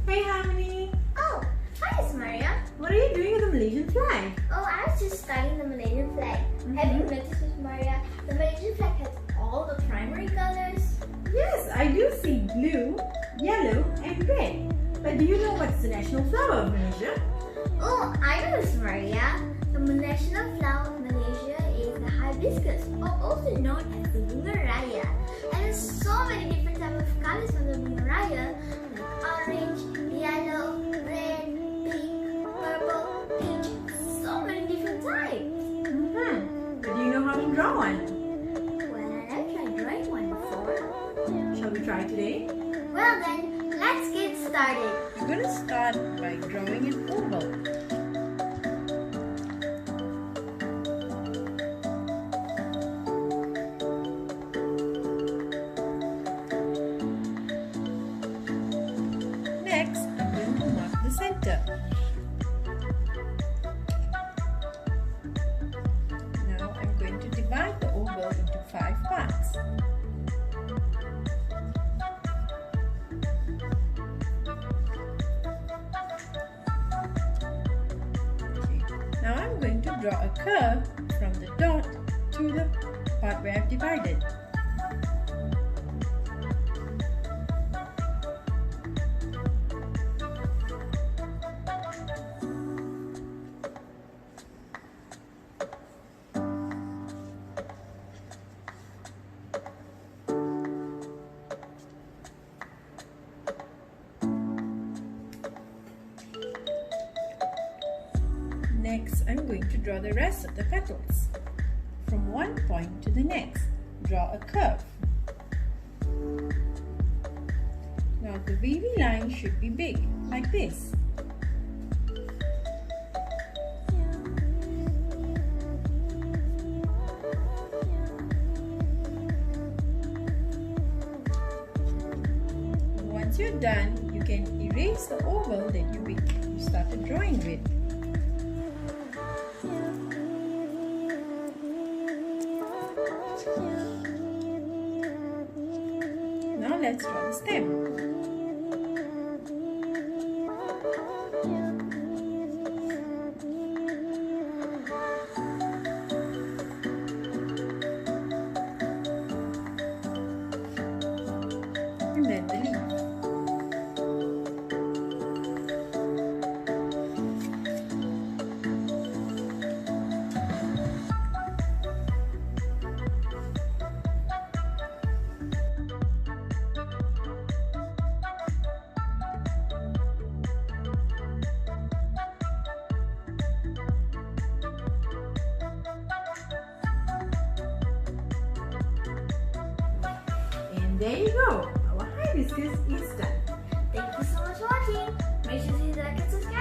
Hey Harmony, Oh, hi, Maria. what are you doing with the Malaysian flag? Oh, I was just studying the Malaysian flag. Have you noticed, Miss Maria? The Malaysian flag has all the primary colors. Yes, I do see blue, yellow and red. But do you know what's the national flower of Malaysia? Oh, I know, Miss Maria. The national flower of Malaysia is the hibiscus, or also known as the bunga raya. And there's so many different types of colors from the bunga raya, like orange, yellow, red, pink, purple, peach. So many different types. But do you know how to draw one? Well, I never tried drawing one before. Shall we try today? Well then, let's get started. We're going to start by drawing an oval. Next, I'm going to mark the center. Now I'm going to divide the oval into 5 parts. Now I'm going to draw a curve from the dot to the part where I've divided. Next, I'm going to draw the rest of the petals. From one point to the next, draw a curve. Now the wavy line should be big, like this. Once you're done, you can erase the oval that you started drawing with. Now let's draw the stem. And then the leaf. And there you go, our hibiscus is done. Thank you so much for watching. Make sure to hit the like and subscribe.